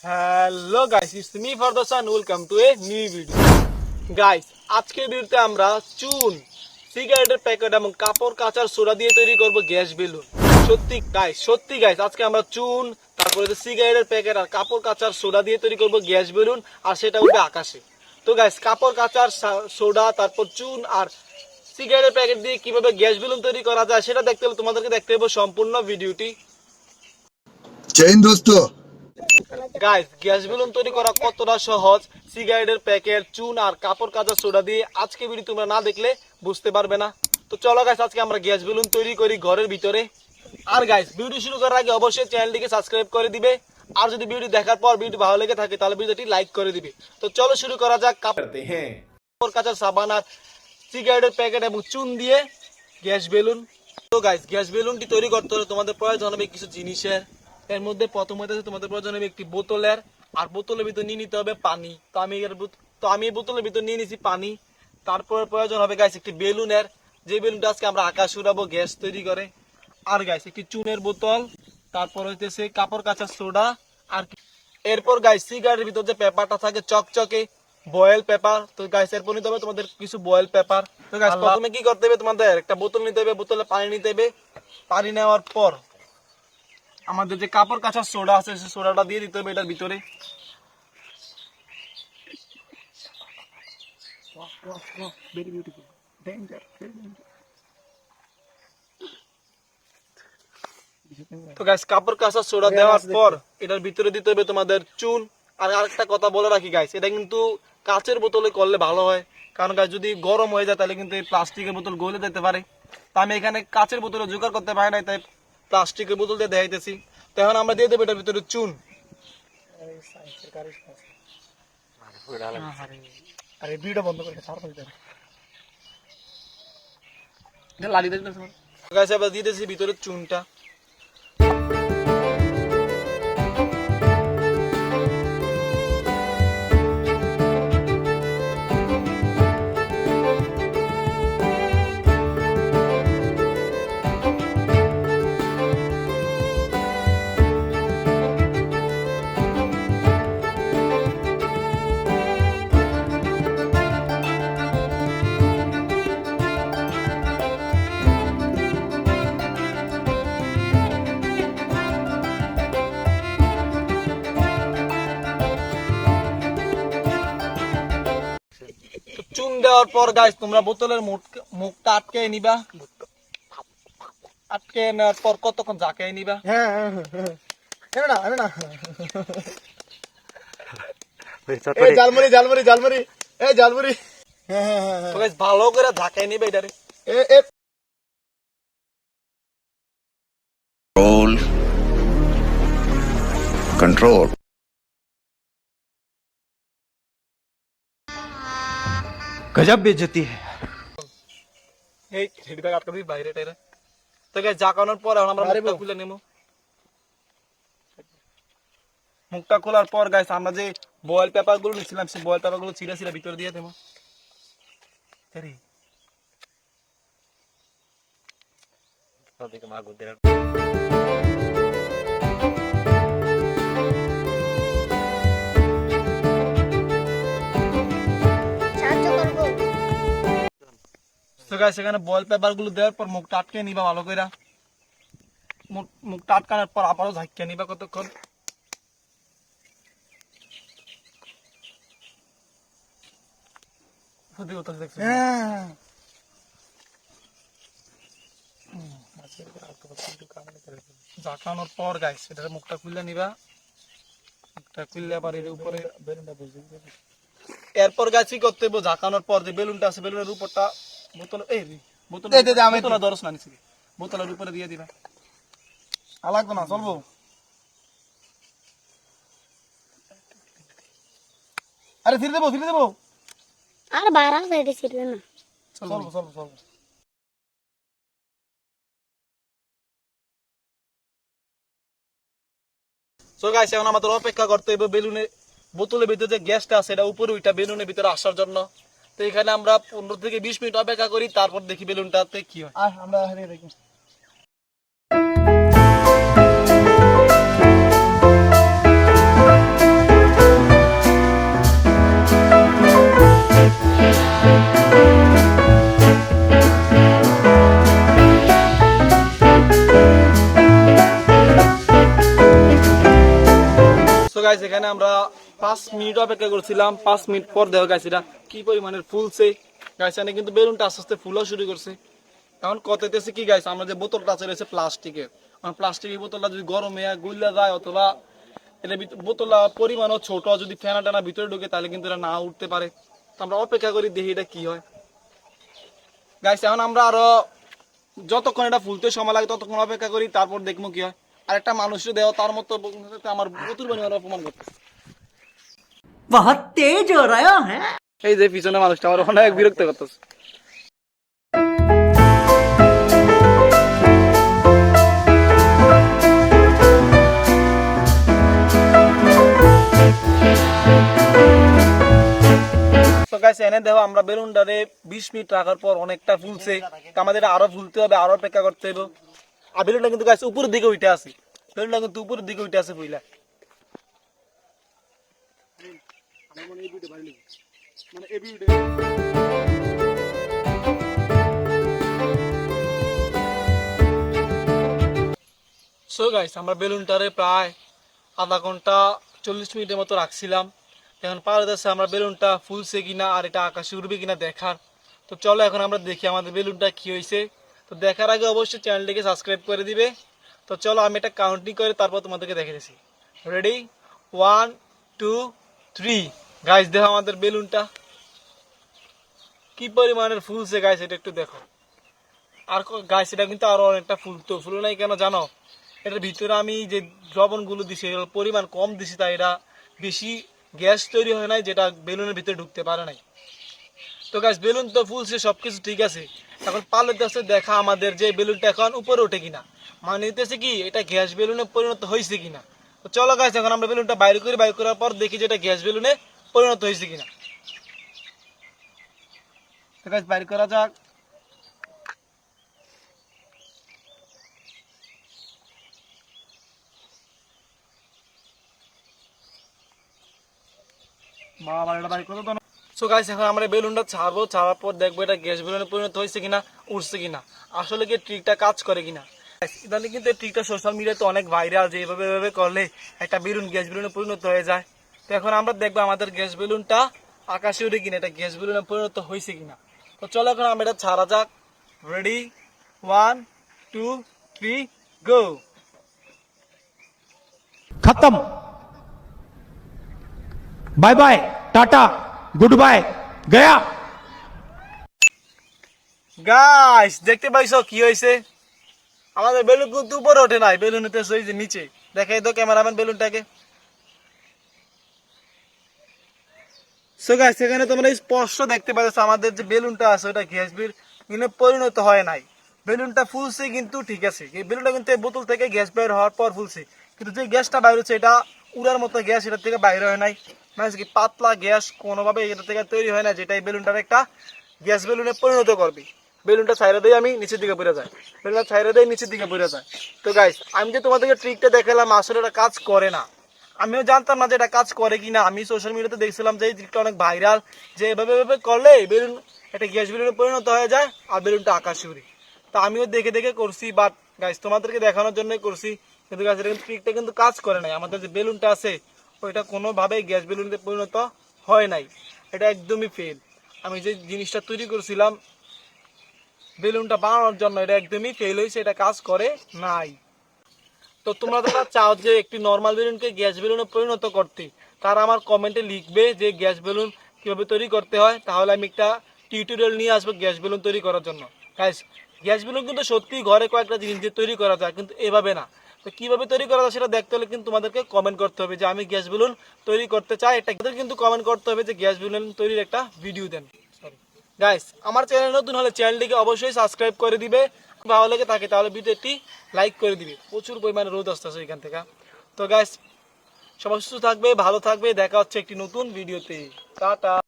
Hello guys, it's me ফারদাসান, welcome to a new video. Guys, আজকের ভিডিওতে আমরা চুন, সিগারেটের প্যাকেট এবং কাপড় কাচার সোডা দিয়ে তৈরি করব গ্যাস বেলুন। সত্যি গাইস, আজকে আমরা চুন, তারপরে সিগারেটের প্যাকেট আর কাপড় কাচার সোডা দিয়ে তৈরি করব গ্যাস বেলুন, আর সেটা উঠবে আকাশে। তো গাইস, কাপড় কাচার সোডা, তারপর চুন আর সিগারেটের প্যাকেট দিয়ে কিভাবে গ্যাস বেলুন তৈরি করা যায় সেটা দেখতে হলে তোমাদেরকে দেখতে হবে সম্পূর্ণ ভিডিওটি। जय हिंद दोस्तों। গাইস, গ্যাস বেলুন তৈরি করা কতটা সহজ সিগারেটের প্যাকেট, চুন আর কাপড় কাচা সোডা দিয়ে, আজকে ভিডিও তোমরা না দেখলে বুঝতে পারবে না। তো চলো গাইস, আজকে আমরা গ্যাস বেলুন তৈরি করি ঘরের ভিতরে। আর গাইস, ভিডিও শুরু করার আগে অবশ্যই চ্যানেলটিকে সাবস্ক্রাইব করে দিবে, আর যদি ভিডিও দেখার পর ভিডিও ভালো লেগে থাকে তাহলে ভিডিওটি লাইক করে দিবে। তো চলো শুরু করা যাক। কাপড় কাচার সাবান আর সিগারেটের প্যাকেট এবং চুন দিয়ে গ্যাস বেলুন। তো গাইস, গ্যাস বেলুনটি তৈরি করতে হলে তোমাদের প্রয়োজন হবে কিছু জিনিসের। এর মধ্যে প্রথমত তোমাদের প্রয়োজন হবে একটি বোতলের, আর বোতলের ভিতর নিয়ে নিতে হবে পানি। তো আমি এই বোতলের ভিতর নিয়ে নিয়েছি পানি। তারপর প্রয়োজন হবে গাইস একটি বেলুনের, যে বেলুনটা আজকে আমরা আকাশ উড়াবো গ্যাস তৈরি করে। আর গাইস একটি চুনের বোতল, তারপর হইতেছে কাপড় কাচার সোডা। আর এরপর গাইস, সিগারেটের ভিতর যে পেপারটা থাকে চকচকে, বয়েল পেপার। তো গাইস, এরপর নিতে হবে তোমাদের কিছু বয়েল পেপার। তো গাইস, প্রথমে কি করতে হবে, তোমাদের একটা বোতল নিতে হবে, বোতলে পানি নিতে হবে। পানি নেওয়ার পর আমাদের যে কাপড় কাচার সোডা আছে সেই সোডাটা দিয়ে দিতে হবে এটার ভিতরে। তো গাইস, কাপড় কাচার সোডা দেওয়ার পর এটার ভিতরে দিতে হবে তোমাদের চুন। আর আরেকটা কথা বলে রাখি গাইস, এটা কিন্তু কাচের বোতলে করলে ভালো হয়, কারণ গাইস যদি গরম হয়ে যায় তাহলে কিন্তু এই প্লাস্টিকের বোতল গলে যেতে পারে। তা আমি এখানে কাচের বোতলে জোগাড় করতে পারি না, তাই প্লাস্টিকের বোতল দিয়ে দেখাইতেছি। তো এখন আমরা দিয়ে দেবো এটার ভিতরে চুন। আরে ভিডিও বন্ধ করে লাড়ি দেখবেন গাইস, এবার দিয়ে দিয়েছি ভিতরে চুনটা। চুন দেওয়ার পর গাইস, তোমরা বোতলের মুখটা আটকে নিবা। আটকে নেওয়ার পর কতক্ষণ ঝাঁকিয়ে নিবা। ভালো করে ঝাঁকিয়ে নিবে এটারে। Roll control. गजब बेइज्जती है। এই হেডিটা আটকে দিই বাইরে টাইরে। তো গাইস, ঝাঁকানোর পর এখন আমরা মুখটা খুলে নেব। মুখটা খোলার পর গাইস, আমরা যে বয়েল পেপার গুলো নিছিলাম সেই বয়েল পেপার গুলো ছিঁড়ে ছিঁড়ে ভিতরে দিয়ে দেবো। তো গাইস, এখানে বয়েল পেপার গুলো দেওয়ার পর মুখটা আটকে নিবা ভালো করে। মুখটা আটকানোর পর আবারও ঝাঁকিয়ে নিবা কতক্ষণ। ঝাঁকানোর পর গাইস, এটার মুখটা খুলে নিবা। মুখটা খুললে আবার এর উপরে এরপর গাছ কি করতে হবে, ঝাঁকানোর পর যে বেলুনটা আছে বেলুনের উপরটা বোতলের দরস না নিছি, বোতলের উপরে দিয়ে দিবা। লাগতো না, চলবো। আরে ফিরে দেবো আর বাড়া সাইডে ছিড়বে না। চলবো। সো গাইস, এখন আমাদের অপেক্ষা করতে হবে বোতলের ভিতরে যে গ্যাসটা আছে এটা উপরে ওইটা বেলুনের ভিতরে আসার জন্য। তো এখানে আমরা 15 থেকে 20 মিনিট অপেক্ষা করি, তারপর দেখি বেলুনটাতে কি হয়। আমরা দেখি। সো গাইস এখানে আমরা 5 মিনিট অপেক্ষা করছিলাম। 5 মিনিট পর দেখো গাইস এটা কি পরিমাণের ফুলছে। গাইস এখানে কিন্তু বেলুনটা আস্তে আস্তে ফুলও শুরু করছে। এখন কথাতেছে কি গাইস, আমরা যে বোতলটা আছে রয়েছে প্লাস্টিকের, প্লাস্টিকের বোতলটা যদি গরমে গুল্লা যায় অথবা এটা বোতলটা পরিমাণও ছোট, যদি ফেনা টানা ভিতরে ঢুকে তাহলে কিন্তু এটা না উঠতে পারে। তো আমরা অপেক্ষা করি দেখি এটা কি হয়। গাইস এখন আমরা আরো যতক্ষণ এটা ফুলতে সময় লাগে ততক্ষণ অপেক্ষা করি, তারপর দেখবো কি হয়। আর একটা মানুষের দেওয়া তার মতো আমার প্রচুর পরিমাণে অপমান করতে। बहुत तेज हो रहा है। এই যে পিছনে মানুষটা আমার অনেক বিরক্ত করতেছে। তো গাইস এনে দেখো আমরা বেলুনটারে 20 মিনিট রাখার পর অনেকটা ফুলছে। তো আমাদের আরো ফুলতে হবে, আরো অপেক্ষা করতে হবে। আর বেলুনটা কিন্তু গাইস উপরের দিকে উঠে আছে, বেলুনটা কিন্তু উপরের দিকে উঠে আছে বুঝলা। সো গাইস আমরা বেলুনটারে প্রায় আধা ঘন্টা 40 মিনিটের মতো রাখছিলাম। এখন পাওয়া যাচ্ছে আমরা বেলুনটা ফুলছে কিনা আর এটা আকাশে উড়বে কিনা দেখার। তো চলো এখন আমরা দেখি আমাদের বেলুনটা কি হয়েছে। তো দেখার আগে অবশ্যই চ্যানেলটিকে সাবস্ক্রাইব করে দিবে। তো চলো আমি এটা কাউন্টিং করে তারপর তোমাদেরকে দেখে দিচ্ছি। রেডি 1 2 3। গাইস দেখো আমাদের বেলুনটা কি পরিমাণের ফুলছে গাইস, এটা একটু দেখো। আর গাইস এটা কিন্তু আরো অনেকটা ফুল নাই কেন জানো, এটার ভিতরে আমি যে দ্রবণগুলো দিছি এর পরিমাণ কম দিছি, তাই এটা বেশি গ্যাস তৈরি হয় নাই, যেটা বেলুনের ভিতরে ঢুকতে পারে নাই। তো গাইস বেলুন তো ফুলছে, সবকিছু ঠিক আছে। এখন পার্লার দেশে দেখা আমাদের যে বেলুনটা এখন উপরে ওঠে কিনা, মানে নিতেছে কি এটা গ্যাস বেলুনে পরিণত হয়েছে কিনা। তো চলো গাইস এখন আমরা বেলুনটা বাইরে করি, বাইর করার পর দেখি যে এটা গ্যাস বেলুনে পরিণত হয়েছে কিনা। তো গাইস বাইর করা যাক। সো গাইস এখন আমরা বেলুনটা ছাড়বো, ছাড়ার পর দেখবো এটা গ্যাস বেলুনে পরিণত হয়েছে কিনা, উঠছে কিনা, আসলে কি ট্রিকটা কাজ করে কিনা। ইদানিং কিন্তু এই ট্রিকটা সোশ্যাল মিডিয়াতে অনেক ভাইরাল, যে এভাবে করলে একটা বেলুন গ্যাস বেলুনে পরিণত হয়ে যায়। তো এখন আমরা দেখবো আমাদের গ্যাস বেলুনটা আকাশে উঠে কিনা, এটা গ্যাস বেলুনে পরিণত হয়েছে কিনা। তো চলো এখন আমরা এটা ছাড়া যাক। Ready 1 2 3 go. खत्म। बाय बाय, टाटा, गुड बाय, गया। গাইস দেখতে পাইছো কি হয়েছে, আমাদের বেলুন কিন্তু উপরে ওঠে নাই, বেলুন উঠেছে ওই যে নিচে। দেখাই তো ক্যামেরাম্যান বেলুনটাকে। সো গাইস এখানে তোমরা স্পষ্ট দেখতে পাচ্ছ আমাদের যে বেলুনটা আছে ওটা গ্যাস বেলুনে পরিণত হয় নাই। বেলুনটা ফুলছে কিন্তু ঠিক আছে, এই বেলুনটা কিন্তু এই বোতল থেকে গ্যাস বের হওয়ার পর ফুলছে, কিন্তু যে গ্যাসটা বাইরে হচ্ছে এটা উড়ার মতো গ্যাস এটা থেকে বাইরে হয় নাই, মানে কি পাতলা গ্যাস কোনোভাবে এটা থেকে তৈরি হয় না, যেটা এই বেলুনটার একটা গ্যাস বেলুনে পরিণত করবে। বেলুনটা ছাইরা দিয়ে আমি নিচের দিকে পড়ে যায়, বেলুনটা ছাইরা দিয়ে নিচের দিকে পড়ে যায়। তো গাইস আমি যে তোমাদেরকে ট্রিকটা দেখালাম আসলে এটা কাজ করে না, আমিও জানতাম না যে এটা কাজ করে কিনা। আমি সোশ্যাল মিডিয়াতে দেখছিলাম যে এই ট্রিকটা অনেক ভাইরাল, যে এভাবে করলে বেলুন একটা গ্যাস বেলুনে পরিণত হয়ে যায় আর বেলুনটা আকাশে উড়ে। তা আমিও দেখে দেখে করছি, বাট গাইস তোমাদেরকে দেখানোর জন্যই করছি, কিন্তু গাইস এটা ট্রিকটা কিন্তু কাজ করে নাই। আমাদের যে বেলুনটা আছে ওইটা কোনোভাবেই গ্যাস বেলুনে পরিণত হয় নাই, এটা একদমই ফেল। আমি যে জিনিসটা তৈরি করছিলাম বেলুনটা বানানোর জন্য, এটা একদমই ফেল হয়েছে, এটা কাজ করে নাই। তো তোমরা যারা চাও যে একটি নর্মাল বেলুনকে গ্যাস বেলুনে পরিণত করতে, তারা আমার কমেন্টে লিখবে যে গ্যাস বেলুন কিভাবে তৈরি করতে হয়, তাহলে আমি একটা টিউটোরিয়াল নিয়ে আসবো গ্যাস বেলুন তৈরি করার জন্য। গাইস গ্যাস বেলুন কিন্তু সত্যি ঘরে কয়েকটা জিনিস দিয়ে তৈরি করা যায়, কিন্তু এভাবে না। তো কিভাবে তৈরি করা যায় সেটা দেখতে হলে কিন্তু তোমাদেরকে কমেন্ট করতে হবে যে আমি গ্যাস বেলুন তৈরি করতে চাই, এটা কিন্তু কমেন্ট করতে হবে যে গ্যাস বেলুন তৈরির একটা ভিডিও দেন। সরি গাইস আমার চ্যানেল নতুন হলে চ্যানেলটিকে অবশ্যই সাবস্ক্রাইব করে দিবে, ভালো লাগে থাকে তাহলে ভিডিওটি লাইক করে দিবে। প্রচুর পরিমাণে রোদ আসতেছে এখান থেকে। তো গাইস সবাই সুস্থ থাকবে, ভালো থাকবে, দেখা হচ্ছে একটি নতুন ভিডিওতে। টাটা।